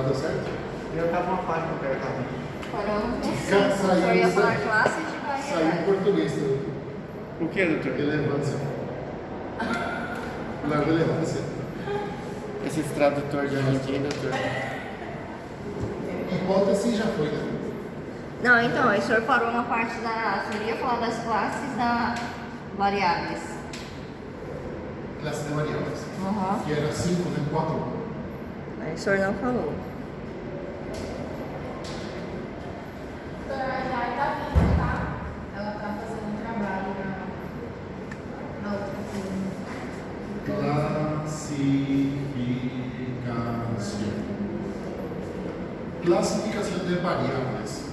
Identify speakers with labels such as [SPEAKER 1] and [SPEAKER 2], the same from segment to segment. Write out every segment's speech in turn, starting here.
[SPEAKER 1] Agora deu certo?
[SPEAKER 2] Eu tava uma página que eu tava.
[SPEAKER 3] Paramos nesse. O senhor ia falar classes de
[SPEAKER 1] Saiu em
[SPEAKER 3] variedade.
[SPEAKER 1] português,
[SPEAKER 2] O que, doutor?
[SPEAKER 1] relevância. Não, relevância.
[SPEAKER 2] Esses tradutores de hoje em dia, doutor.
[SPEAKER 1] Hipótese já foi, né?
[SPEAKER 3] Não, então, aí o senhor parou na parte da. O senhor ia falar das classes da variáveis.
[SPEAKER 1] Classe de variáveis.
[SPEAKER 3] Aham.
[SPEAKER 1] Que era 5, né? 4.
[SPEAKER 3] Aí o senhor não falou.
[SPEAKER 4] Doutora, a Jai tá vindo, tá? Ela tá fazendo um trabalho na outra turma.
[SPEAKER 1] Classificação de variáveis.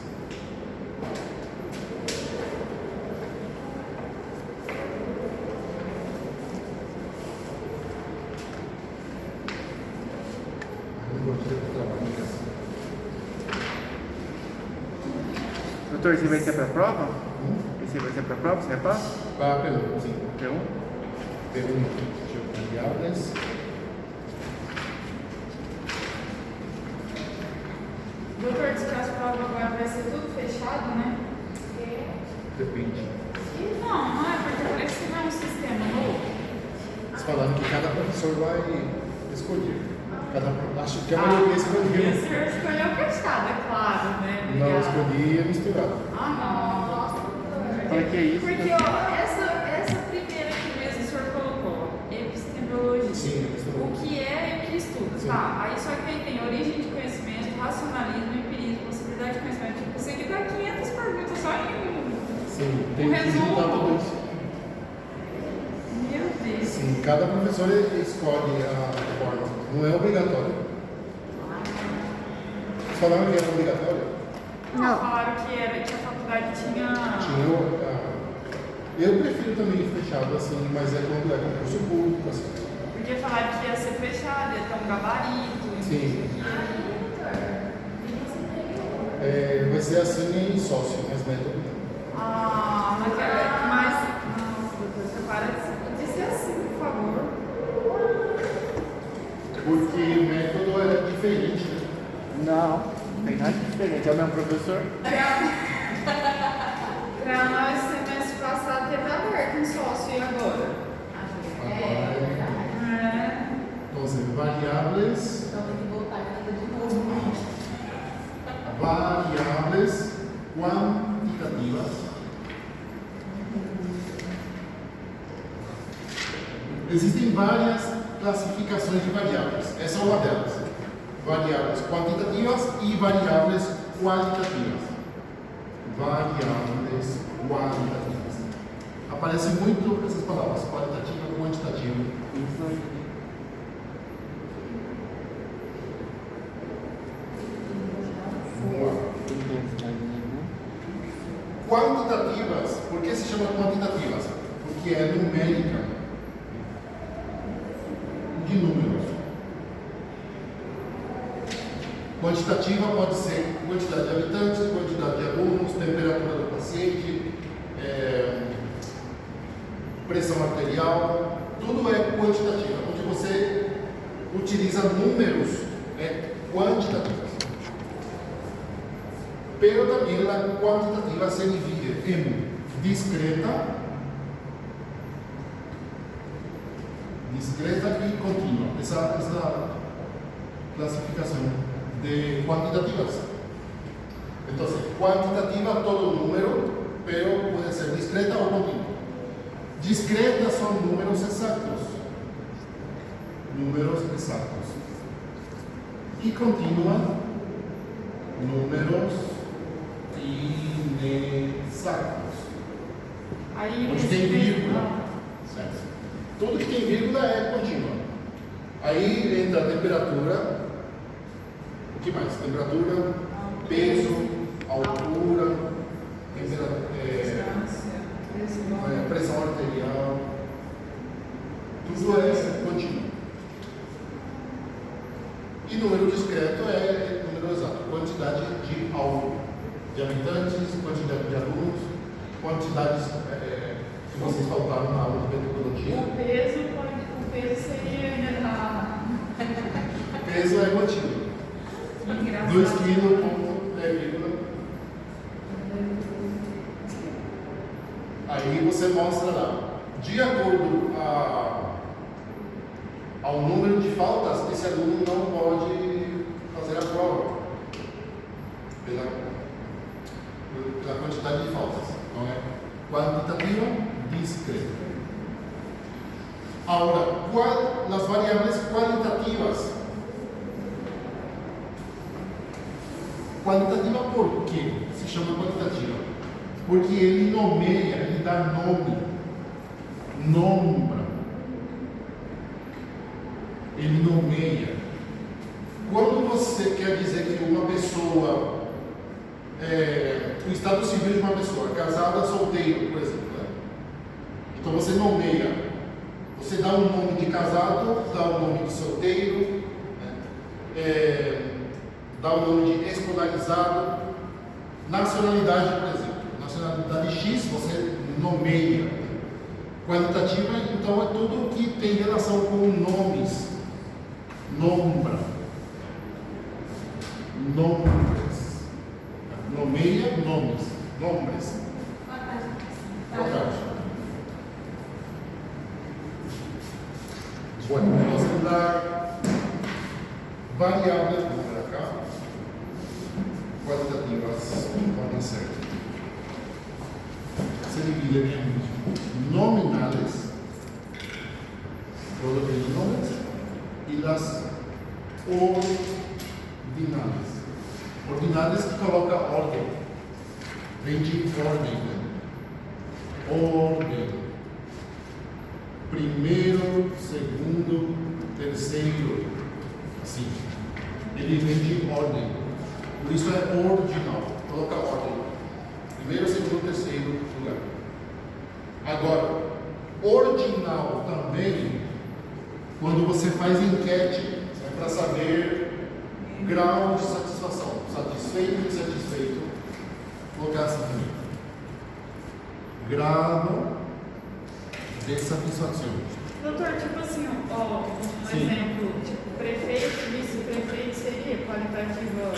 [SPEAKER 1] Eu gostei do trabalho que assim.
[SPEAKER 2] Doutor, esse vai ser pra prova? Esse vai ser pra prova? Você repassa?
[SPEAKER 1] Para pergunta, sim.
[SPEAKER 2] P1?
[SPEAKER 1] Pergunta de variáveis.
[SPEAKER 4] Doutor, diz que as provas agora vai ser tudo fechado, né?
[SPEAKER 1] Depende.
[SPEAKER 4] Não é porque parece que não é um sistema novo.
[SPEAKER 1] Eles falaram que cada professor vai escolher. Acho que a maioria
[SPEAKER 4] E o
[SPEAKER 1] escolheu.
[SPEAKER 4] senhor escolheu fechado, é claro, né?
[SPEAKER 1] Não,
[SPEAKER 4] Obrigada.
[SPEAKER 1] escolhi misturado.
[SPEAKER 4] Ah,
[SPEAKER 2] Olha que é isso.
[SPEAKER 4] porque, ó, essa primeira aqui mesmo o senhor colocou, epistemologia.
[SPEAKER 1] Sim, misturado.
[SPEAKER 4] O que é e o que estuda,
[SPEAKER 1] Sim.
[SPEAKER 4] tá? Aí só que aí tem origem de conhecimento, racionalismo, empirismo, possibilidade de conhecimento. Tipo, isso aqui dá 500 perguntas só em
[SPEAKER 1] Sim, tem
[SPEAKER 4] um
[SPEAKER 1] que juntar
[SPEAKER 4] resumo.
[SPEAKER 1] tudo isso.
[SPEAKER 4] Meu Deus.
[SPEAKER 1] Sim, cada professor escolhe a forma. Não é obrigatório. Vocês falaram que era obrigatório?
[SPEAKER 4] Não, falaram que a faculdade tinha.
[SPEAKER 1] Eu prefiro também fechado assim, mas é quando é concurso público, assim.
[SPEAKER 4] Porque falaram que ia ser fechado, ia ter um gabarito.
[SPEAKER 1] Sim. Vai ser assim em sócio, mas método não.
[SPEAKER 4] Mas. Nossa, doutor, você para de ser assim, por favor.
[SPEAKER 1] Porque o método é diferente, né?
[SPEAKER 2] Não, não tem nada de diferente. É o mesmo professor?
[SPEAKER 4] Pra nós, semestre passado teve aberto um sócio e agora?
[SPEAKER 1] Então, variáveis.
[SPEAKER 4] Então tem que voltar e fazer de novo.
[SPEAKER 1] Variáveis quantitativas. Existem várias classificações de variáveis. Essa é uma delas. Variáveis quantitativas e variáveis qualitativas. Variáveis qualitativas. Aparece muito essas palavras, qualitativa e quantitativa.
[SPEAKER 2] Isso aí.
[SPEAKER 1] Quantitativas, por que se chama quantitativas? Porque é numérica de números. Quantitativa pode ser quantidade de habitantes, quantidade de alunos, temperatura do paciente, pressão arterial, tudo é quantitativa. Onde você utiliza números, é quantitativa. Pero también la cuantitativa se divide en discreta y continua. Esa es la clasificación de cuantitativas. Entonces, cuantitativa todo número, pero puede ser discreta o continua. Discretas son números exactos. Números exactos. Y continua, números inexatos.
[SPEAKER 4] Aí
[SPEAKER 1] Onde tem vírgula. Certo? Tudo que tem vírgula é contínua. Aí entra a temperatura. O que mais? Temperatura, peso, altura, pressão arterial. Tudo é contínuo. E número discreto é número exato. Quantidade de algo. De habitantes, quantidade de alunos, quantidades que vocês faltaram na aula de metodologia.
[SPEAKER 4] o peso seria.
[SPEAKER 1] Peso é contínuo. 2 quilos, ponto, vírgula. Aí você mostra lá. De acordo ao número de faltas, esse aluno não pode fazer a prova pela quantidade de faltas. Então é quantitativa discreta. Agora, nas variáveis qualitativas. Qualitativa por quê se chama qualitativa? Porque ele nomeia, ele dá nome, nombra. Ele nomeia. Quando você quer dizer que uma pessoa, o estado civil de uma pessoa, casada, solteiro, por exemplo, né? Então você nomeia. Você dá um nome de casado, dá um nome de solteiro, né? Dá um nome de escolarizado. Nacionalidade, por exemplo. Nacionalidade X, você nomeia. Qualitativa, então, é tudo que tem relação com nomes. Nombra. Nomes. Nomeia nomes. Nombres. Boa tarde. Bueno, vamos dar variáveis, vamos para cá, qualitativas, podem ser. Se divide em nominales, todo de nomes, e las ordinales. Ordinales que coloca ordem, vem de ordem, né? Ordem. Primeiro, segundo, terceiro, assim. Ele vem de ordem. Por isso é ordinal. Coloca ordem. Primeiro, segundo, terceiro lugar. Agora, ordinal também, quando você faz enquete, é para saber grau de satisfação. Satisfeito e insatisfeito. Colocar assim também. Grado de satisfação.
[SPEAKER 5] Doutor, tipo assim, ó, um
[SPEAKER 1] Sim.
[SPEAKER 5] exemplo, tipo, prefeito, vice-prefeito seria qualitativa?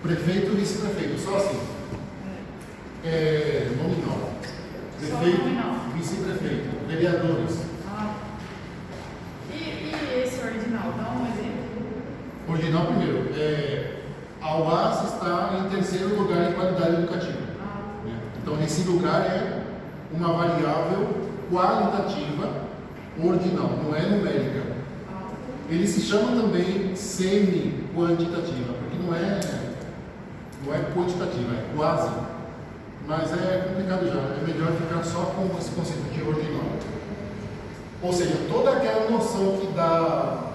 [SPEAKER 1] Prefeito e vice-prefeito, só assim. Nominal.
[SPEAKER 5] Só
[SPEAKER 1] Prefeito,
[SPEAKER 5] nominal.
[SPEAKER 1] vice-prefeito, vereadores.
[SPEAKER 5] Ah. E esse ordinal, dá um exemplo?
[SPEAKER 1] Ordinal primeiro. A UAS está em terceiro lugar em qualidade educativa.
[SPEAKER 5] Ah.
[SPEAKER 1] Né? Então esse lugar é uma variável qualitativa ordinal, não é numérica.
[SPEAKER 5] Ah.
[SPEAKER 1] Ele se chama também semi-quantitativa, porque não é quantitativa, é quase. Mas é complicado já, é melhor ficar só com esse conceito de ordinal. Ou seja, toda aquela noção que dá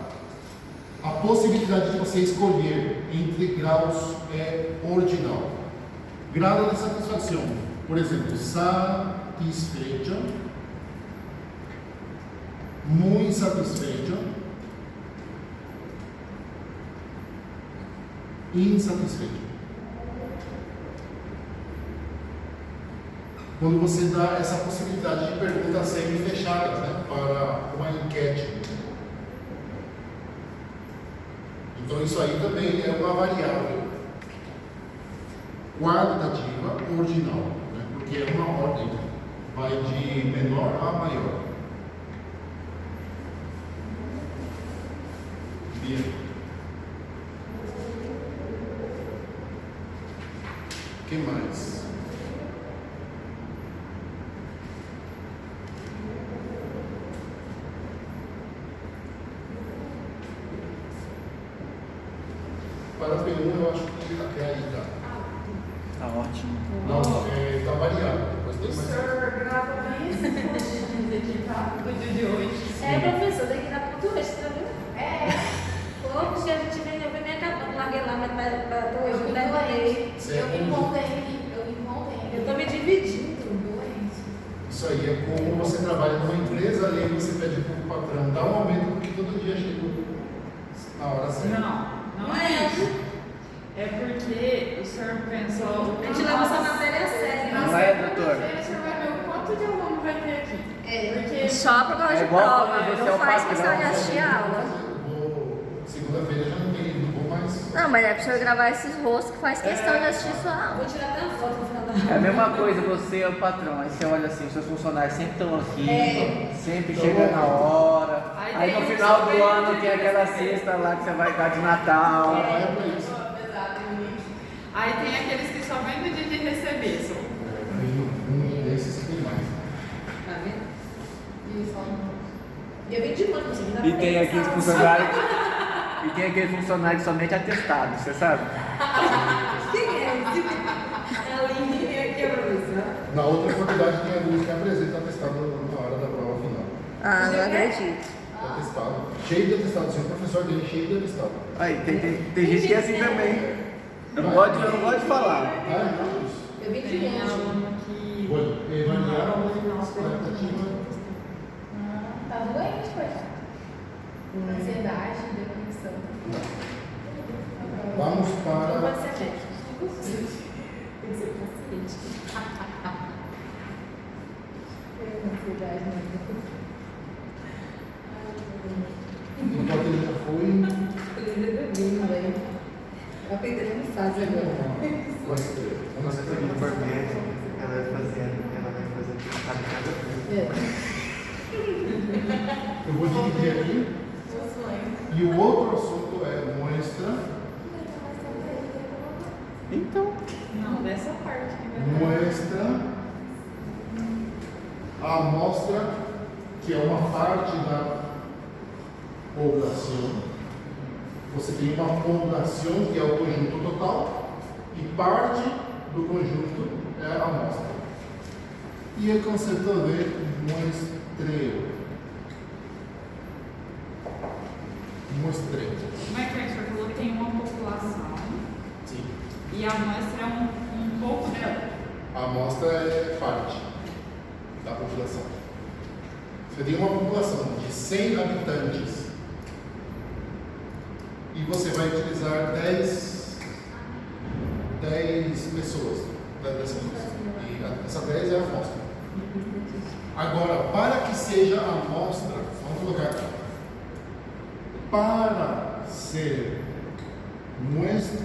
[SPEAKER 1] a possibilidade de você escolher entre graus é ordinal. Grado de satisfação, por exemplo, satisfecho, muito satisfecho, insatisfecho. Quando você dá essa possibilidade de perguntas semi-fechadas, né, para uma enquete. Então isso aí também é uma variável qualitativa ordinal, né, porque é uma ordem, vai de menor a maior. Bien. O que mais? Para a P1 eu acho que até aí tá.
[SPEAKER 2] Tá ótimo.
[SPEAKER 1] Não, tá variado. Depois tem
[SPEAKER 5] O
[SPEAKER 1] mais.
[SPEAKER 5] senhor grava bem esse postinho aqui, tá? Do dia de hoje.
[SPEAKER 6] Professor, tem que dar cultura, você tá vendo? Pô, se a gente vendeu, eu nem acabando, larguei lá, mas para hoje eu levei.
[SPEAKER 4] Eu me encontrei.
[SPEAKER 6] Eu tô me dividindo.
[SPEAKER 1] Isso aí é como você trabalha numa empresa ali, você pede para o patrão dar um aumento porque todo dia chega na hora certa.
[SPEAKER 5] Não é isso. É porque o senhor pensou.
[SPEAKER 6] A gente leva essa matéria a sério.
[SPEAKER 2] Não é, doutor?
[SPEAKER 5] O senhor vai ver o quanto de aluno vai ter aqui. Porque
[SPEAKER 3] Só por causa
[SPEAKER 2] É
[SPEAKER 3] de
[SPEAKER 2] igual
[SPEAKER 3] prova,
[SPEAKER 2] quando você é
[SPEAKER 3] não
[SPEAKER 2] o
[SPEAKER 3] faz
[SPEAKER 2] patrão,
[SPEAKER 3] questão de
[SPEAKER 2] né?
[SPEAKER 3] assistir a aula.
[SPEAKER 1] Segunda segunda-feira já não vou mais.
[SPEAKER 3] Não, mas é pro senhor gravar esses rostos que faz questão de assistir sua aula.
[SPEAKER 6] Vou tirar até a foto no final da
[SPEAKER 2] É a mesma coisa, você é o patrão, aí você olha assim, os seus funcionários sempre estão aqui, sempre chegam na hora. Aí no final do ano tem aquela cesta lá que você vai dar de Natal.
[SPEAKER 1] É pra isso.
[SPEAKER 5] Aí tem aqueles que só vêm no dia de receber. Só.
[SPEAKER 1] Esses tem mais.
[SPEAKER 6] Tá vendo? Eu vim de ônibus, aqui na
[SPEAKER 2] E tem aqueles funcionários. E tem aquele funcionário que somente atestado, você sabe?
[SPEAKER 6] Quem é esse? É a Aline e aqui é a professora.
[SPEAKER 1] Na outra faculdade tem alunos que apresentam atestado na hora da prova final.
[SPEAKER 3] Ah, não acredito.
[SPEAKER 1] Atestado. Cheio de atestado. Se o professor dele cheio de atestado.
[SPEAKER 2] Aí, tem gente que é assim também. Eu não gosto de falar.
[SPEAKER 1] Ah, não, isso.
[SPEAKER 6] Eu vim de
[SPEAKER 5] Tem
[SPEAKER 6] ônibus.
[SPEAKER 5] aluno que.
[SPEAKER 1] Avaliar a expectativa.
[SPEAKER 4] Tá doente, coitado. Ansiedade, depressão.
[SPEAKER 1] Vamos
[SPEAKER 6] Não
[SPEAKER 1] para.
[SPEAKER 6] pode ser médico. Tem que ser paciente. Ansiedade,
[SPEAKER 1] Enquanto ele já foi.
[SPEAKER 6] Ele ainda dormindo, velho. Aprendendo em fase agora.
[SPEAKER 2] Você tem que informante, ela vai fazer cada coisa.
[SPEAKER 1] Eu vou dividir aqui. E o outro assunto é mostra.
[SPEAKER 2] Então,
[SPEAKER 5] Não, dessa parte que vai
[SPEAKER 1] Mostra a amostra, que é uma parte da poblação. Você tem uma poblação, que é o conjunto total, e parte do conjunto é a amostra. E o conceito de muestreo. Muestreo.
[SPEAKER 5] Como é que o senhor falou que tem uma população
[SPEAKER 1] Sim.
[SPEAKER 5] e a amostra é um pouco dela?
[SPEAKER 1] A amostra é parte da população. Você tem uma população de 100 habitantes e você vai utilizar 10 pessoas dessa população. E essa 10 é a amostra. Agora, para que seja a amostra, vamos colocar aqui. Para ser muestra,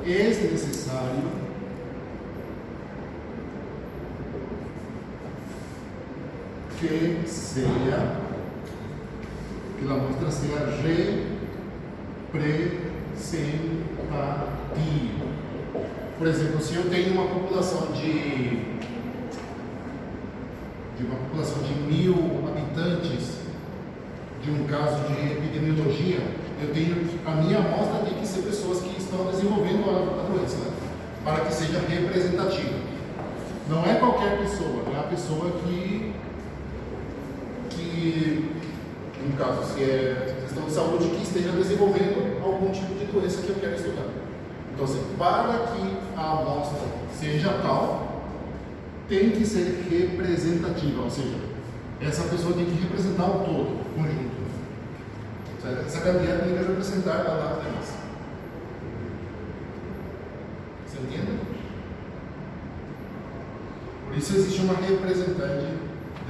[SPEAKER 1] é necessário que a muestra seja representativa. Por exemplo, se eu tenho uma população de 1.000 habitantes de um caso de epidemiologia, a minha amostra tem que ser pessoas que estão desenvolvendo a doença, né? Para que seja representativa. Não é qualquer pessoa, é a pessoa que no caso, se é questão de saúde, que esteja desenvolvendo algum tipo de doença que eu quero estudar. Então, assim, para que a amostra seja tal, tem que ser representativa, ou seja, essa pessoa tem que representar o todo, o conjunto. Essa cadeia tem que representar a lá demais. Você entende? Por isso existe uma representante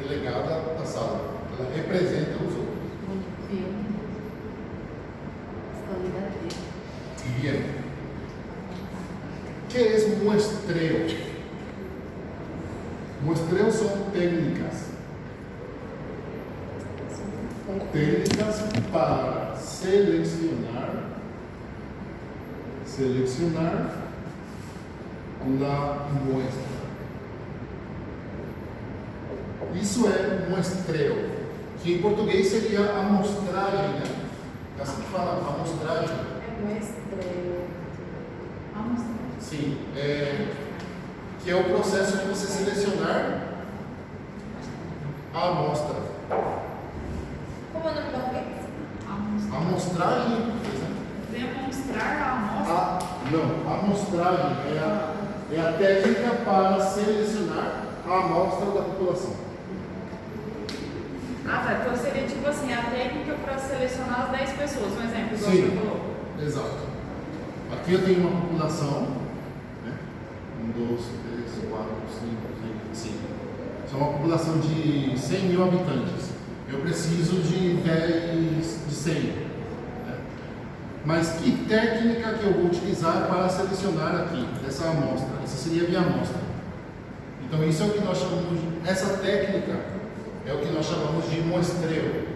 [SPEAKER 1] delegada da sala. Ela representa os outros. Bien. ¿Qué es muestreo? Muestreo son técnicas. Técnicas para seleccionar la muestra. Isso é muestreo, que em português seria amostragem, né? É assim que fala, amostragem.
[SPEAKER 6] É muestreo.
[SPEAKER 1] Sim, que é o processo de você selecionar a amostra.
[SPEAKER 6] Como é o nome da vez?
[SPEAKER 1] Amostragem em português, né?
[SPEAKER 5] Demonstrar a amostra.
[SPEAKER 1] Não, a amostragem é a técnica para selecionar a amostra da população.
[SPEAKER 5] Ah, tá. Então seria tipo assim, a técnica para selecionar as 10 pessoas, um exemplo, igual
[SPEAKER 1] Sim.
[SPEAKER 5] você falou.
[SPEAKER 1] Exato. Aqui eu tenho uma população, né? 1, 2, 3, 4, 5. Isso é uma população de 100.000 habitantes. Eu preciso de 6 sei. Mas que técnica que eu vou utilizar para selecionar aqui essa amostra? Essa seria a minha amostra. Então isso é o que nós chamamos de, essa técnica é o que nós chamamos de muestreo.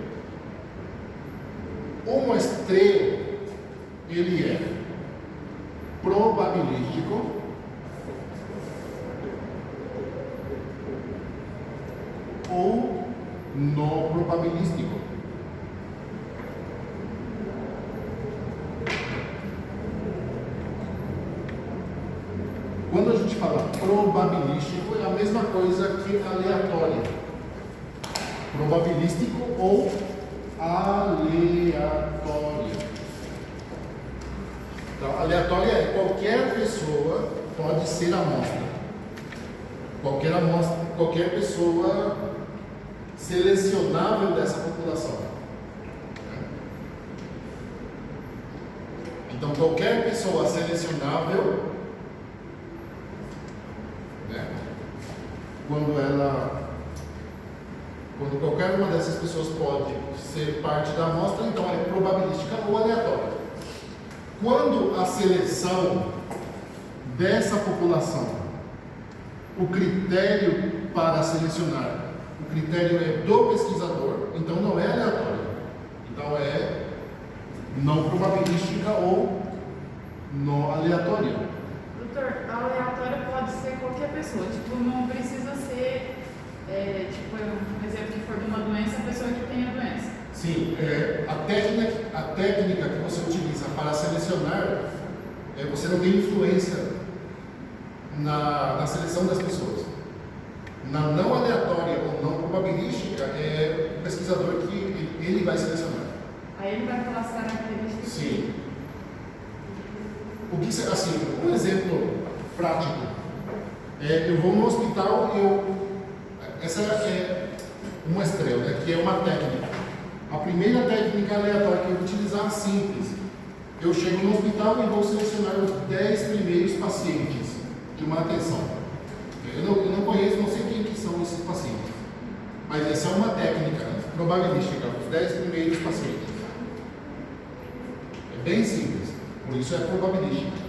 [SPEAKER 1] O muestreo, ele é probabilístico ou não probabilístico. Quando a gente fala probabilístico, é a mesma coisa que aleatório. Probabilístico ou aleatório. Então, aleatório é qualquer pessoa pode ser amostra. Qualquer amostra, qualquer pessoa selecionável dessa população. Então, qualquer pessoa selecionável, quando qualquer uma dessas pessoas pode ser parte da amostra, então é probabilística ou aleatória. Quando a seleção dessa população, o critério para selecionar, o critério é do pesquisador, então não é aleatório. Então é não probabilística ou não aleatória.
[SPEAKER 5] Doutor, a aleatória pode ser qualquer pessoa, tipo, não precisa ser, tipo, um exemplo que for de uma doença, a pessoa que tem a doença.
[SPEAKER 1] Sim, a técnica que você utiliza para selecionar, você não tem influência na seleção das pessoas. Na não aleatória ou não probabilística, é o pesquisador que ele vai selecionar.
[SPEAKER 5] Aí ele vai falar as características.
[SPEAKER 1] Sim. Assim, um exemplo prático. Eu vou no hospital e essa é uma estrela, né, que é uma técnica. A primeira técnica aleatória que eu vou utilizar é simples. Eu chego no hospital e vou selecionar os 10 primeiros pacientes de uma atenção. Eu não conheço, não sei quem que são esses pacientes. Mas essa é uma técnica, né, probabilística, os 10 primeiros pacientes. É bem simples. Por isso é probabilística.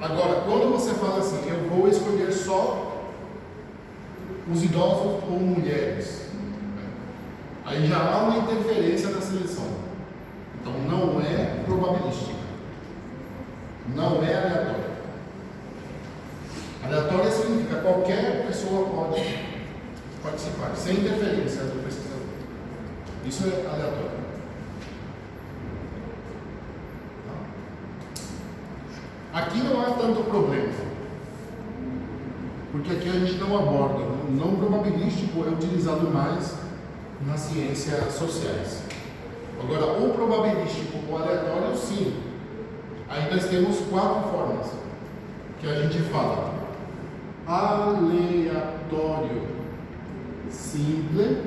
[SPEAKER 1] Agora, quando você fala assim, eu vou escolher só os idosos ou mulheres, aí já há uma interferência na seleção. Então não é probabilística. Não é aleatória. Aleatória significa qualquer pessoa pode participar, sem interferência do pesquisador. Isso é aleatório. Aqui não há tanto problema, porque aqui a gente não aborda. O não probabilístico é utilizado mais nas ciências sociais. Agora, o probabilístico ou aleatório, sim. Aí nós temos 4 formas que a gente fala: aleatório simples.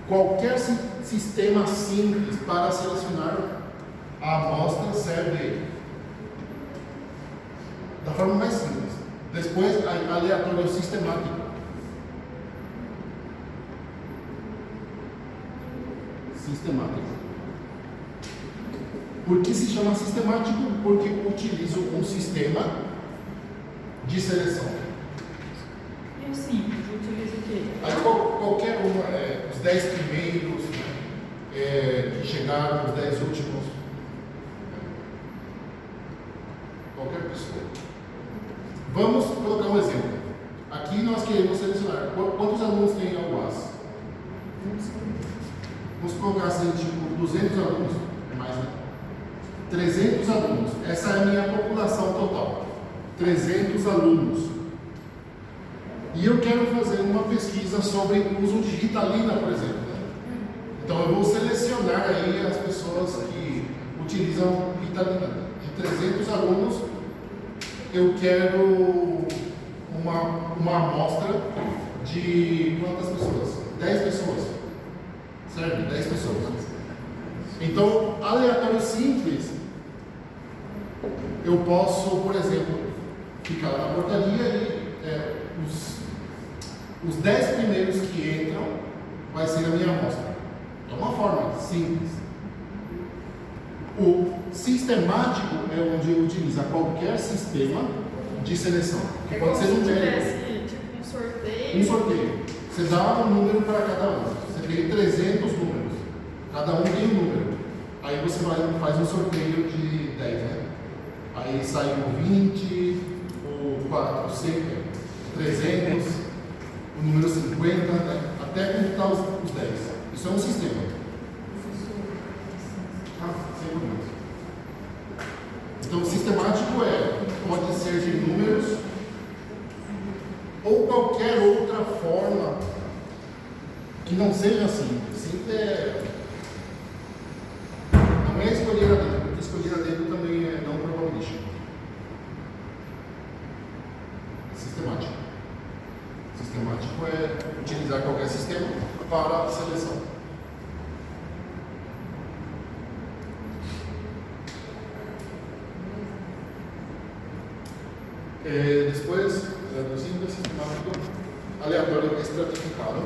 [SPEAKER 1] Qualquer sistema simples para selecionar a amostra serve da forma mais simples. Depois, aleatório sistemático. Sistemático. Por que se chama sistemático? Porque utilizo um sistema de seleção.
[SPEAKER 5] E o simples, utiliza o quê?
[SPEAKER 1] Aí, qualquer uma, os 10 primeiros, que chegaram, os 10 últimos. Qualquer pessoa. Vamos colocar um exemplo. Aqui nós queremos selecionar quantos alunos tem a UAS. Vamos colocar assim, tipo, 200 alunos. É mais, né? 300 alunos. Essa é a minha população total. 300 alunos. E eu quero fazer uma pesquisa sobre o uso de Ritalina, por exemplo. Então eu vou selecionar aí as pessoas que utilizam Ritalina. De 300 alunos, eu quero uma amostra de quantas pessoas? 10 pessoas. Certo? 10 pessoas. Então, aleatório simples, eu posso, por exemplo, ficar lá na portaria e os 10 primeiros que entram vai ser a minha amostra. É uma forma simples. O sistemático é onde utiliza qualquer sistema de seleção, que
[SPEAKER 5] É
[SPEAKER 1] pode
[SPEAKER 5] como
[SPEAKER 1] ser
[SPEAKER 5] se
[SPEAKER 1] numérico.
[SPEAKER 5] tivesse tipo um sorteio.
[SPEAKER 1] Um sorteio. Você dá um número para cada um. Você tem 300 números. Cada um tem um número. Aí você faz um sorteio de 10, né? Aí sai o 20, o 400, 300, o número 50, né? Até completar os 10. Isso é um sistema. Sem problemas. Então, sistemático pode ser de números ou qualquer outra forma que não seja assim. Não é escolher a dedo, porque escolher a dedo também é não probabilístico. É sistemático. Sistemático é utilizar qualquer sistema para a seleção. Depois, do simples sistemático, aleatório estratificado.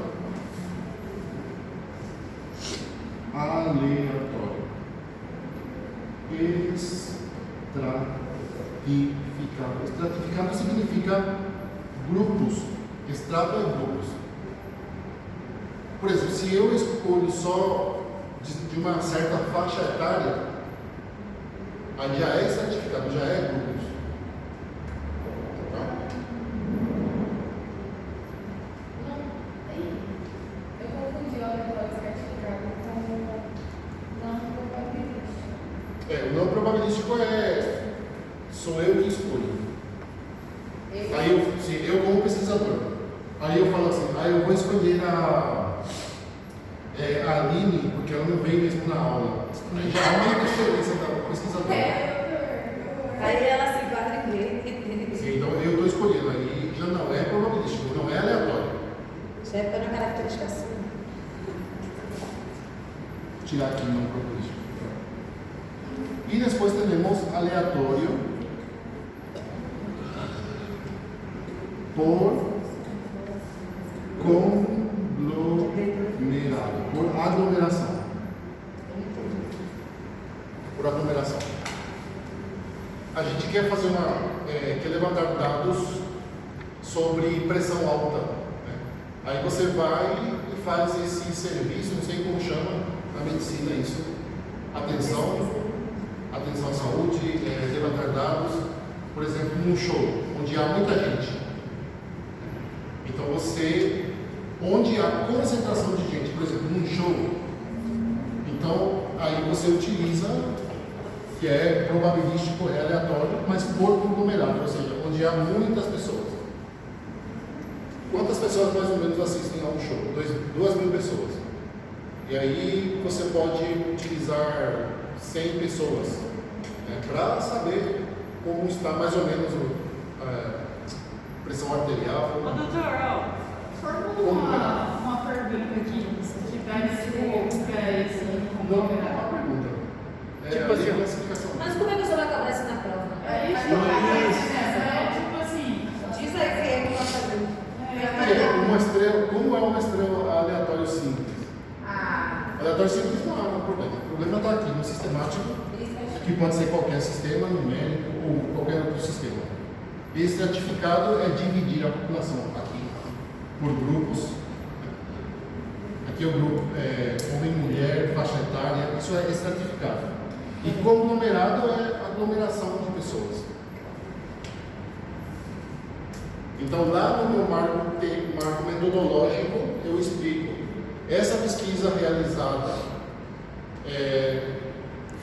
[SPEAKER 1] Aleatório estratificado. Estratificado significa grupos. Extrato é grupos. Por exemplo, se eu escolho só de uma certa faixa etária, aí já é estratificado, já é grupos.
[SPEAKER 4] Eu confundi o aleatório certificado com não probabilístico.
[SPEAKER 1] O não probabilístico sou eu que escolho. Aí eu como pesquisador, aí eu falo assim, eu vou escolher a Aline, porque ela não veio mesmo na aula. Aí já há uma diferença da pesquisadora.
[SPEAKER 6] Aí ela se enquadra em inglês.
[SPEAKER 1] Sim, então eu estou escolhendo, aí já não é probabilístico, não é aleatório.
[SPEAKER 6] Isso é para característica assim.
[SPEAKER 1] Vou tirar aqui não probabilístico. E depois temos aleatório por conglomerado, por aglomeração. Por aglomeração. A gente quer fazer quer levantar dados sobre pressão alta, né? Aí você vai e faz esse serviço, não sei como chama na medicina isso, atenção à saúde, levantar dados, por exemplo, num show, onde há muita gente. Então onde há concentração de gente, por exemplo, num show, então aí você utiliza, que é probabilístico, é aleatório, mas por conglomerado, ou seja, onde há muitas pessoas. Quantas pessoas mais ou menos assistem a um show? 2.000 pessoas. E aí você pode utilizar 100 pessoas, né, para saber como está mais ou menos a pressão arterial.
[SPEAKER 5] Doutor, formula uma pergunta aqui, que pega esse
[SPEAKER 1] Uma pergunta.
[SPEAKER 2] Tipo assim,
[SPEAKER 1] classificação.
[SPEAKER 6] Mas como é que você vai cobrar isso na prova?
[SPEAKER 5] Tipo assim,
[SPEAKER 6] Diz aí que é que vai fazer.
[SPEAKER 1] Como é uma estrela aleatório simples? Aleatório simples não há problema. O problema está aqui no sistemático, que pode ser qualquer sistema numérico ou qualquer outro sistema. E estratificado é dividir a população aqui por grupos. Aqui é o grupo homem, mulher, faixa etária, isso é estratificado. E conglomerado é aglomeração de pessoas. Então, lá no meu marco metodológico, eu explico. Essa pesquisa realizada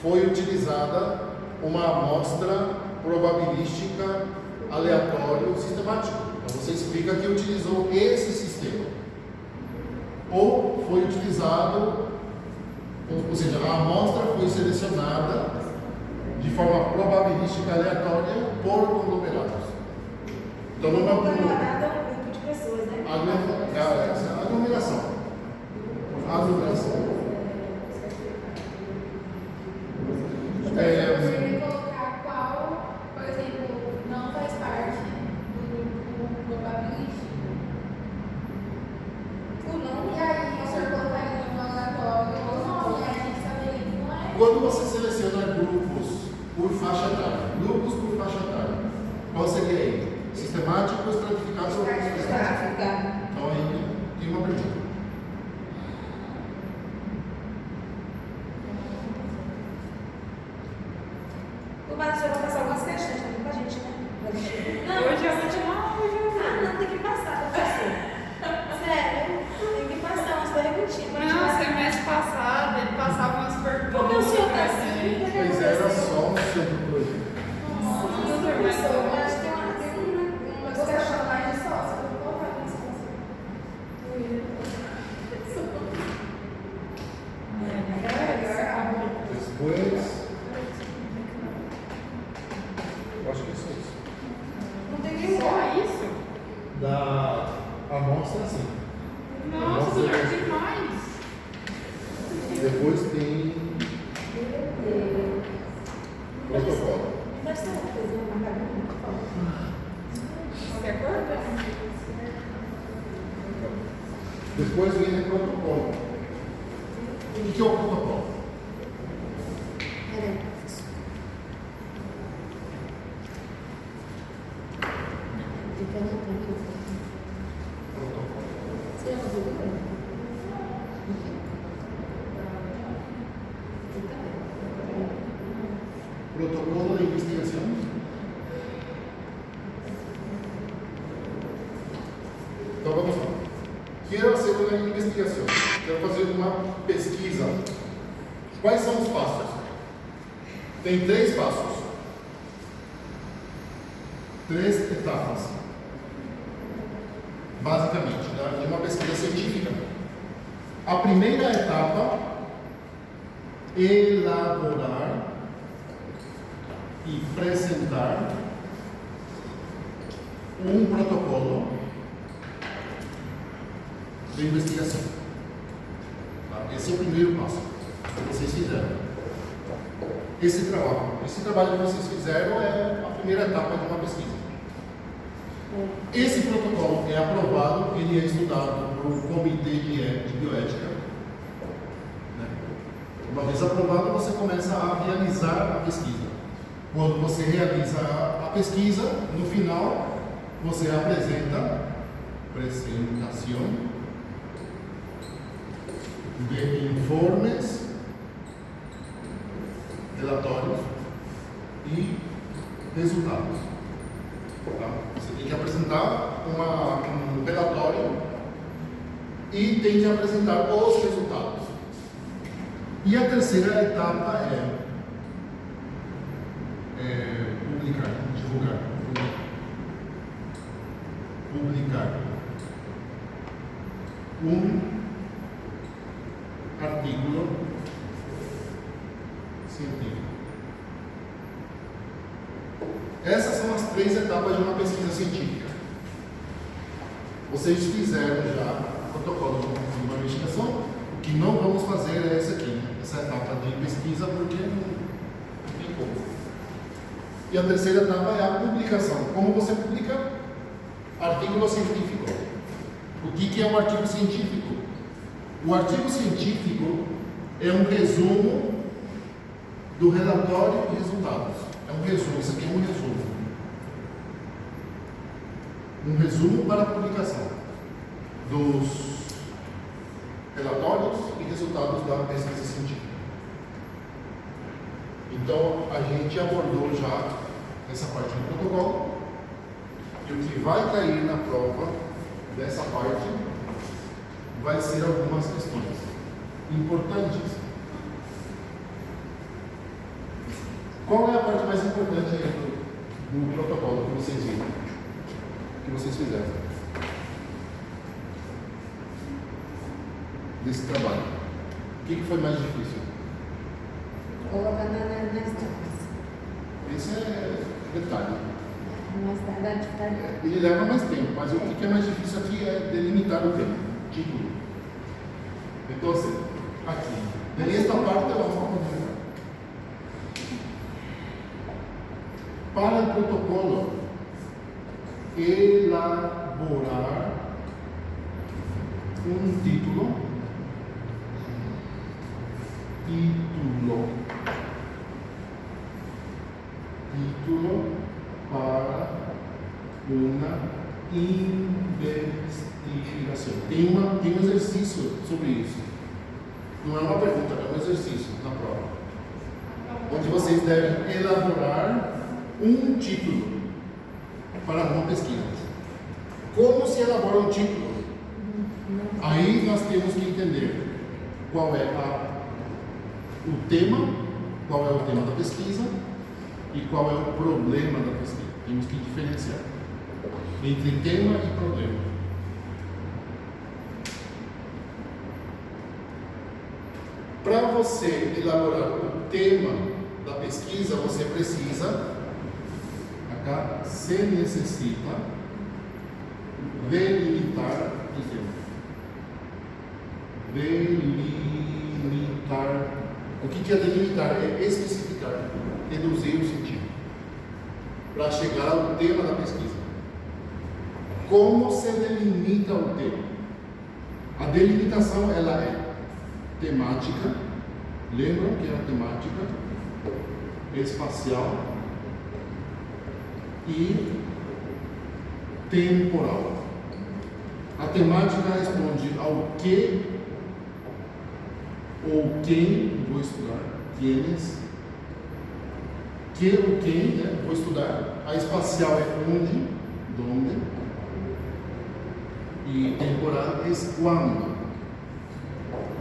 [SPEAKER 1] foi utilizada uma amostra probabilística aleatório sistemático. Então, você explica que utilizou esse sistema. Ou foi utilizado, ou seja, a amostra foi selecionada de forma probabilística aleatória por conglomerados. Então, não é um
[SPEAKER 6] grupo de pessoas, né?
[SPEAKER 1] aglomeração. Aglomeração.
[SPEAKER 4] Você vai colocar qual, por exemplo, não faz parte do grupo probabilístico.
[SPEAKER 6] O não.
[SPEAKER 4] E aí, o senhor colocaria no aleatório
[SPEAKER 1] quando você seleciona grupos por faixa etária, qual seria ele? Sistemático, estratificado ou
[SPEAKER 6] Estratificado.
[SPEAKER 1] Então aí tem uma pergunta.
[SPEAKER 6] Mas o senhor vai passar algumas questões também pra gente, né? Não,
[SPEAKER 5] Hoje é a última, hoje eu
[SPEAKER 6] Ah, não, tem que passar, professor. Sério, tem que passar umas perguntinhas. pra gente
[SPEAKER 5] Não,
[SPEAKER 6] passar.
[SPEAKER 5] semestre passado ele passava umas perguntas.
[SPEAKER 6] Por que o senhor tá
[SPEAKER 5] pra
[SPEAKER 6] assim?
[SPEAKER 5] gente.
[SPEAKER 6] O que
[SPEAKER 1] Pois era
[SPEAKER 6] aconteceu?
[SPEAKER 1] só um centro projeto.
[SPEAKER 6] Sim, professor, mas tem uma
[SPEAKER 4] Vou gastar mais de sócio, eu vou colocar isso.
[SPEAKER 1] Depois. Eu acho que é só isso.
[SPEAKER 6] não tem nenhum.
[SPEAKER 5] Só isso?
[SPEAKER 1] Da amostra, sim.
[SPEAKER 5] Nossa, senhor, tem mais.
[SPEAKER 1] Depois tem protocolo.
[SPEAKER 6] Deve ser uma coisa, uma pergunta, por favor.
[SPEAKER 5] Qualquer coisa?
[SPEAKER 1] Depois vem o protocolo. O que é o protocolo?
[SPEAKER 6] Peraí, professor. Fica no canto.
[SPEAKER 1] Protocolo.
[SPEAKER 6] Você já ouviu também?
[SPEAKER 1] Protocolo de investigação. Então vamos lá. Quero fazer uma investigação. Quero fazer uma pesquisa. Quais são os passos? Tem 3 passos. 3 etapas. Basicamente, de uma pesquisa científica. A primeira etapa, elaborar e apresentar um protocolo de investigação. Tá? Esse é o primeiro passo que vocês fizeram. Esse trabalho que vocês fizeram é a primeira etapa de uma pesquisa. Esse protocolo é aprovado, ele é estudado por um comitê de bioética. Né? Uma vez aprovado, você começa a realizar a pesquisa. Quando você realiza a pesquisa, no final, você apresentação de informes, relatórios e resultados. Tá? Você tem que apresentar um relatório e tem que apresentar os resultados. E a terceira etapa é publicar, divulgar. Publicar um artigo científico. Essas são as 3 etapas de uma pesquisa científica. Vocês fizeram já o protocolo de uma investigação. O que não vamos fazer é essa aqui, essa etapa de pesquisa, porque não tem como. E a terceira etapa é a publicação. Como você publica? Artigo científico. O que é um artigo científico? O artigo científico é um resumo do relatório e resultados. É um resumo, isso aqui é um resumo. Um resumo para a publicação dos relatórios e resultados da pesquisa científica. Então, a gente abordou já essa parte do protocolo. E o que vai cair na prova dessa parte vai ser algumas questões importantes. Qual é a parte mais importante aí do protocolo que vocês viram? Que vocês fizeram? Desse trabalho. O que foi mais difícil?
[SPEAKER 6] Colocar nas tapas.
[SPEAKER 1] Esse é detalhe.
[SPEAKER 6] Mas dá
[SPEAKER 1] Ele leva mais tempo, mas o que é mais difícil aqui é delimitar o tempo. Título. Então, assim, aqui. Nesta parte, vamos continuar. Para o protocolo, elaborar um título. título para uma investigação. Tem um exercício sobre isso. Não é uma pergunta, é um exercício na prova. Onde vocês devem elaborar um título para uma pesquisa. Como se elabora um título? Aí nós temos que entender qual é o tema, qual é o tema da pesquisa e qual é o problema da pesquisa. Temos que diferenciar entre tema e problema. Para você elaborar o tema da pesquisa, você precisa, se necessita delimitar o tema. Delimitar. O que é delimitar? É especificar, reduzir o sentido, para chegar ao tema da pesquisa. Como se delimita o tema? A delimitação, ela é temática, lembram que é a temática, espacial e temporal. A temática responde ao que ou quem, vou estudar, quenes, que ou quem, né? Vou estudar. A espacial é onde, donde, e temporal é quando.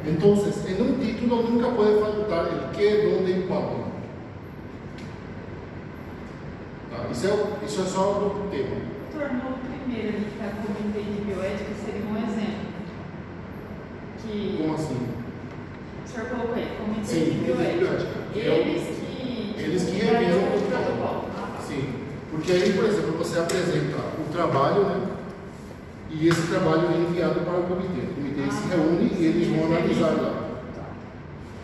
[SPEAKER 1] Então, em um título nunca pode faltar o que, onde e quando. Tá? Isso é só o tema.
[SPEAKER 5] Tornou o primeiro ali que está comentei de bioética seria um exemplo. Que
[SPEAKER 1] Como assim?
[SPEAKER 5] o senhor colocou aí, comitê
[SPEAKER 1] Sim,
[SPEAKER 5] de bioética. Eles que
[SPEAKER 1] revisam o
[SPEAKER 5] protocolo.
[SPEAKER 1] protocolo. Sim, porque aí, por exemplo, você apresenta o trabalho, né? E esse trabalho é enviado para o comitê. O comitê se reúne e eles vão analisar lá.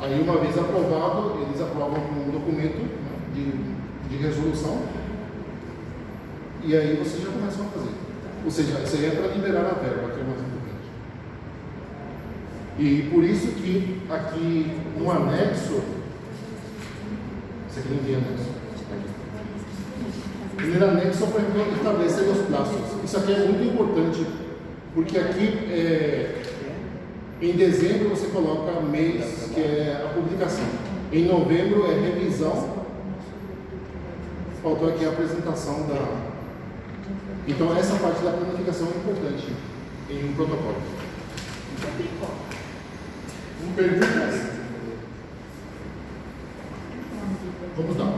[SPEAKER 1] Aí, uma vez aprovado, eles aprovam um documento, né, de resolução. E aí você já começa a fazer. Ou seja, isso aí é para liberar a verba, que é o mais importante. E por isso que aqui no anexo, isso aqui não tem anexo. Primeiro anexo para estabelecer os prazos. Isso aqui é muito importante, porque aqui em dezembro você coloca mês, que é a publicação. Em novembro é revisão. Faltou aqui a apresentação da. Então essa parte da planificação é importante em um protocolo. Perguntas? Vamos lá.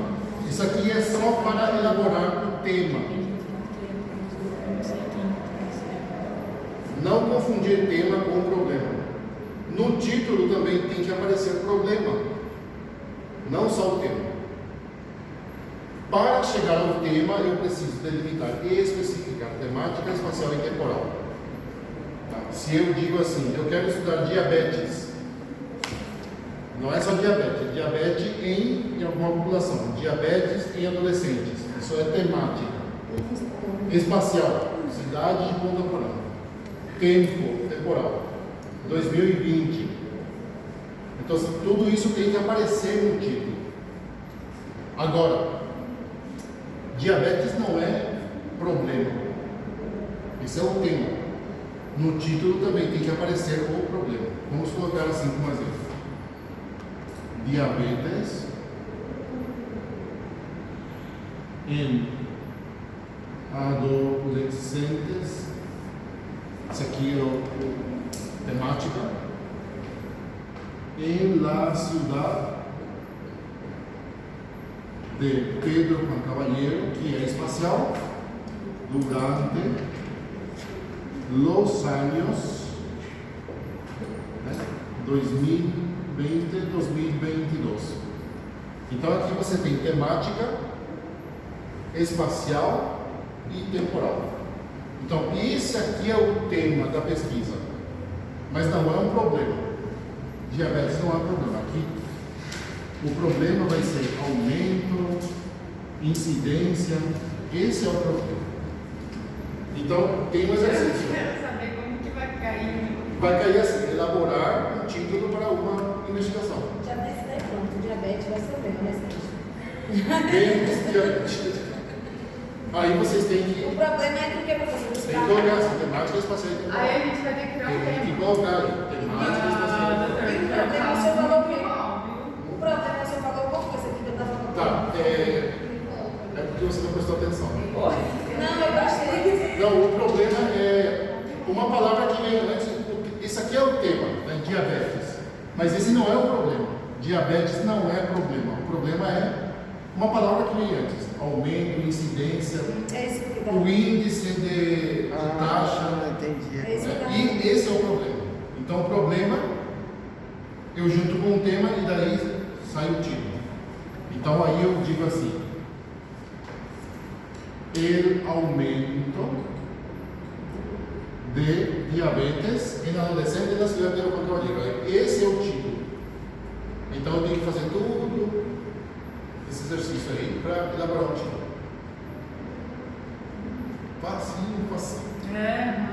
[SPEAKER 1] Isso aqui é só para elaborar o tema. Não confundir tema com problema. No título também tem que aparecer problema, não só o tema. Para chegar ao tema, eu preciso delimitar e especificar temática, espacial e temporal. Tá? Se eu digo assim, eu quero estudar diabetes, não é só diabetes, é diabetes em alguma população, diabetes em adolescentes, isso é temática. Espacial, cidade de Ponta Porã. Tempo, temporal, 2020. Então, tudo isso tem que aparecer no título. Agora, diabetes não é problema, esse é o tema. No título também tem que aparecer o problema. Vamos colocar assim como exemplo: diabetes em adolescentes. Isso aqui é o temática. Em la ciudad de Pedro Juan Caballero, que é espacial, durante los años 2020-2022. Então aqui você tem temática, espacial e temporal. Então esse aqui é o tema da pesquisa, mas não é um problema. Diabetes não é um problema. Aqui o problema vai ser aumento, incidência, esse é o problema. Então tem um exercício.
[SPEAKER 5] Eu quero saber como que vai cair.
[SPEAKER 1] Vai cair assim: elaborar um título para uma investigação.
[SPEAKER 6] Diabetes daí pronto, diabetes vai ser bem, né?
[SPEAKER 1] Bem, diabetes. Aí vocês têm que,
[SPEAKER 6] O problema é que o que eu fazer?
[SPEAKER 1] tem que olhar assim, temática espacial e
[SPEAKER 5] Aí
[SPEAKER 1] temporal.
[SPEAKER 5] a gente vai ter que criar um
[SPEAKER 1] Tem que
[SPEAKER 5] tema.
[SPEAKER 1] colocar aí, temática espacial e temporal.
[SPEAKER 6] O problema é que você falou o quê? O problema é que você falou qual coisa que eu tava falando.
[SPEAKER 1] Tá, é porque você não prestou atenção.
[SPEAKER 6] Não, eu gostei.
[SPEAKER 1] Não, o problema é uma palavra que vem antes. Esse aqui é o tema, né? Diabetes. Mas esse não é o problema. Diabetes não é problema. O problema é uma palavra que vem antes. Aumento, incidência,
[SPEAKER 6] É isso que dá.
[SPEAKER 1] o índice de taxa.
[SPEAKER 2] entendi.
[SPEAKER 6] É isso que dá.
[SPEAKER 1] E esse é o problema. Então o problema eu junto com o tema e daí sai o título. Então aí eu digo assim: el aumento de diabetes em adolescentes da cidade de Leopoldo Cavalheiro. Esse é o título. Então eu tenho que fazer tudo esse exercício aí para elaborar um título. Facinho, facinho.
[SPEAKER 5] É,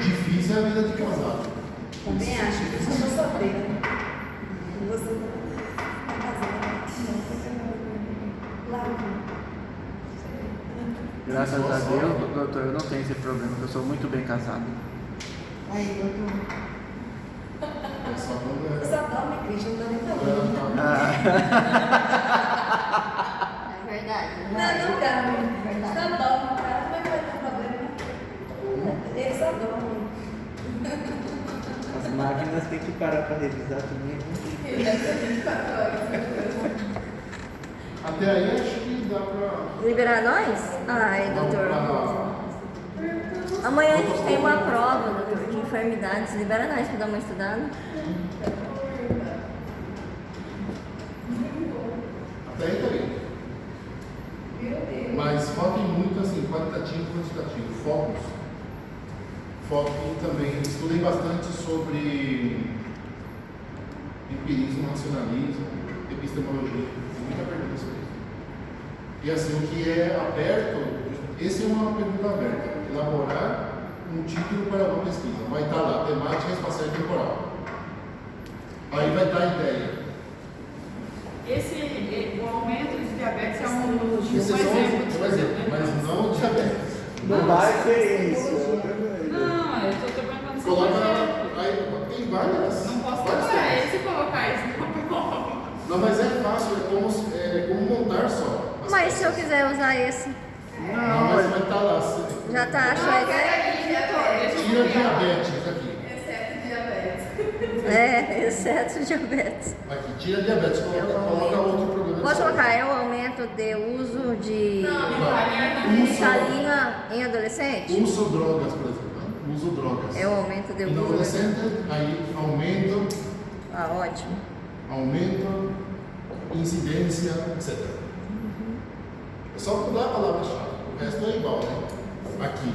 [SPEAKER 1] Difícil é a vida de casado.
[SPEAKER 6] Também acho que eu sou solteira. Você tá casada. Lá.
[SPEAKER 2] Graças a Deus, doutor, eu não tenho esse problema, porque eu sou muito bem casado.
[SPEAKER 6] Aí, doutor.
[SPEAKER 1] Só quando
[SPEAKER 6] Você
[SPEAKER 1] é.
[SPEAKER 6] dorme, Cristian, não dá nem pra ver.
[SPEAKER 3] É verdade.
[SPEAKER 6] Não, cara.
[SPEAKER 3] É verdade.
[SPEAKER 6] Só dorme, cara. Como é que vai ter problema? Ele só dorme.
[SPEAKER 2] As máquinas têm que parar para revisar também.
[SPEAKER 1] Até aí acho que dá pra.
[SPEAKER 3] Liberar nós? Ai, doutor. Amanhã a gente tem uma prova, doutor, de enfermidades. Libera nós para dar uma estudada.
[SPEAKER 1] Até aí tá bem. Mas foquem muito assim, qualitativo e quantitativo. Focos. Foquem também, estudem bastante sobre empirismo, racionalismo, epistemologia. Tem muita pergunta sobre isso. E assim, o que é aberto, esse é uma pergunta aberta. Elaborar um título para uma pesquisa. Vai estar lá, temática espacial e temporal. Aí vai dar a ideia.
[SPEAKER 5] o aumento de diabetes é um
[SPEAKER 1] Esse é só um exemplo, mas não diabetes.
[SPEAKER 2] Não vai ser isso.
[SPEAKER 5] Não, eu estou perguntando se
[SPEAKER 1] Coloca
[SPEAKER 5] você...
[SPEAKER 1] aí, tem várias.
[SPEAKER 5] Não posso
[SPEAKER 1] várias
[SPEAKER 5] colocar
[SPEAKER 1] temas.
[SPEAKER 5] esse e colocar isso no prova.
[SPEAKER 1] Não, mas é fácil, é como montar só. as
[SPEAKER 3] Mas se eu
[SPEAKER 1] peças.
[SPEAKER 3] quiser usar esse,
[SPEAKER 1] Não, mas vai estar lá.
[SPEAKER 3] já tá, achou a ideia?
[SPEAKER 1] Tira diabetes aqui.
[SPEAKER 5] Exceto diabetes.
[SPEAKER 3] É, exceto diabetes.
[SPEAKER 1] Aqui, tira diabetes, coloca outro problema.
[SPEAKER 3] Posso colocar, é o aumento de uso de
[SPEAKER 1] Uso,
[SPEAKER 3] Ritalina em adolescente?
[SPEAKER 1] uso drogas, por exemplo. Né? Uso drogas.
[SPEAKER 3] É o aumento de
[SPEAKER 1] Em
[SPEAKER 3] uso.
[SPEAKER 1] adolescente, aí aumento,
[SPEAKER 3] Ah, ótimo.
[SPEAKER 1] incidência, etc. É só mudar a palavra-chave. O resto é igual, né? Aqui,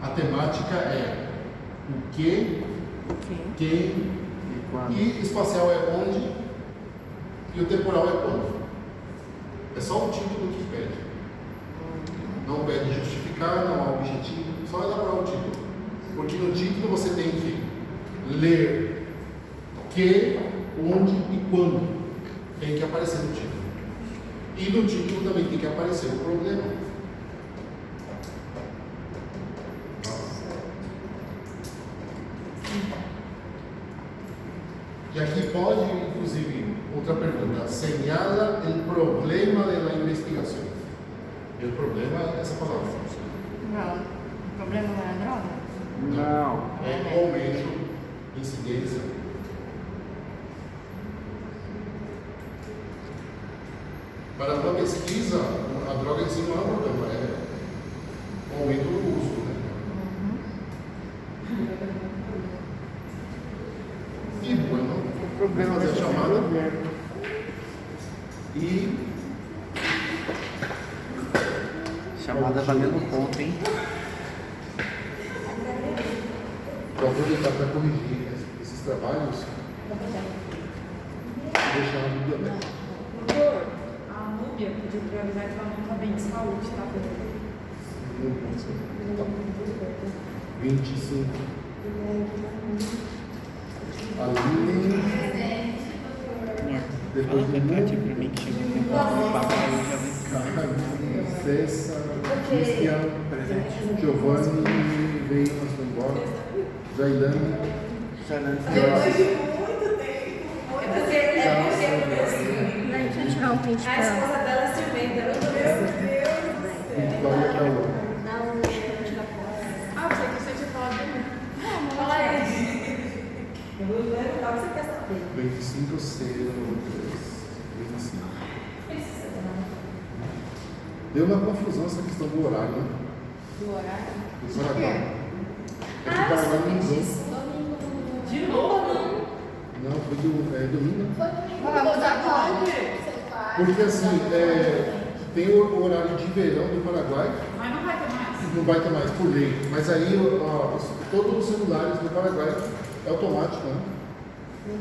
[SPEAKER 1] a temática é o que, quem,
[SPEAKER 2] E quando?
[SPEAKER 1] e espacial é onde, e o temporal é quando. É só o título que pede. Não pede justificar, não há objetivo, só elaborar o título. Porque no título você tem que ler que, onde e quando. Tem que aparecer no título. E no título também tem que aparecer o problema. E aqui pode, inclusive, outra pergunta. Señala o problema da investigação. O problema é essa palavra.
[SPEAKER 3] Não, o problema não é a droga?
[SPEAKER 2] Não.
[SPEAKER 1] É o aumento, incidência. Para uma pesquisa, a droga em si não é um problema, é o aumento do uso. Né? E, bueno,
[SPEAKER 2] O problema
[SPEAKER 1] vou fazer a
[SPEAKER 2] desse
[SPEAKER 1] chamada.
[SPEAKER 2] governo.
[SPEAKER 1] E
[SPEAKER 2] Chamada valendo ponto, hein?
[SPEAKER 1] vou aproveitar para corrigir esses trabalhos e deixar na biblioteca.
[SPEAKER 5] A Núbia pediu para avisar que ela não está bem de saúde, tá?
[SPEAKER 1] Não pode ser. Tá. 25. Aline.
[SPEAKER 2] Fala com a Kátia pra mim que chegou com um papo aí, já vem.
[SPEAKER 1] Carmen, César, Cristian,
[SPEAKER 2] Presente.
[SPEAKER 1] Giovanni, veio, mas foi embora. Jailane.
[SPEAKER 6] Depois de muito tempo. É porque
[SPEAKER 3] Deixa eu tirar um print
[SPEAKER 6] a
[SPEAKER 3] pra ela.
[SPEAKER 6] esposa dela é ciumenta. Meu Deus do céu.
[SPEAKER 1] Vitória Cauã.
[SPEAKER 3] Dá um tirar foto.
[SPEAKER 5] Ah, você que você tinha falado de mim.
[SPEAKER 6] Fala aí. Eu vou perguntar o que você quer saber.
[SPEAKER 1] 25, 6, 25. Deu uma confusão essa questão do horário, né?
[SPEAKER 6] Do horário?
[SPEAKER 1] Isso era claro. É que
[SPEAKER 6] Ah,
[SPEAKER 1] o
[SPEAKER 6] eu
[SPEAKER 1] Paraguai
[SPEAKER 6] soube
[SPEAKER 1] não mudou.
[SPEAKER 6] disso. Domingo.
[SPEAKER 5] De novo?
[SPEAKER 1] Não, foi domingo.
[SPEAKER 4] Foi domingo.
[SPEAKER 3] Vamos mudar quando?
[SPEAKER 1] Porque assim, tem o horário de verão do Paraguai,
[SPEAKER 5] Mas não vai ter mais.
[SPEAKER 1] não vai ter mais por lei. Mas aí todos os celulares do Paraguai é automático, né?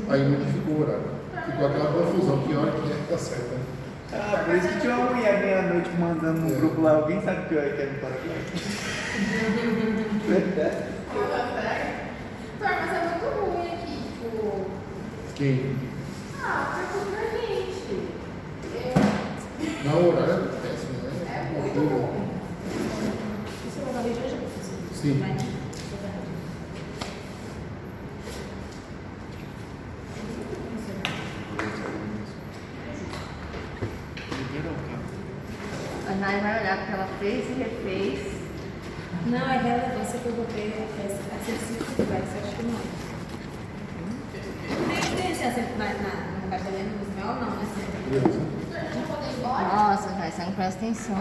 [SPEAKER 1] Aí modificou o horário. Ficou aquela confusão, que hora que é que tá certo, né?
[SPEAKER 2] Ah, por isso que tinha uma mulher meia-noite mandando no grupo lá, alguém sabe que hora que é no Paraguai?
[SPEAKER 4] Mas é muito ruim aqui, tipo.
[SPEAKER 1] Quem?
[SPEAKER 4] Ah, pra muita gente.
[SPEAKER 1] Não, o horário é péssimo, né?
[SPEAKER 4] É muito ruim.
[SPEAKER 6] Isso é uma vez hoje, professor?
[SPEAKER 1] Sim.
[SPEAKER 6] Vai.
[SPEAKER 3] A Nai vai olhar porque ela fez e refez.
[SPEAKER 6] Não, é relevância que eu botei essa simplicidade, você acha que não? Tem diferença no cabelo no espanhol, não, né?
[SPEAKER 1] Beleza.
[SPEAKER 4] Não poder ir embora?
[SPEAKER 3] Nossa, Nai, você não presta atenção.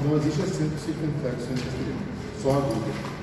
[SPEAKER 1] Não existe acento circunflexo entre as letras. Só a dúvida.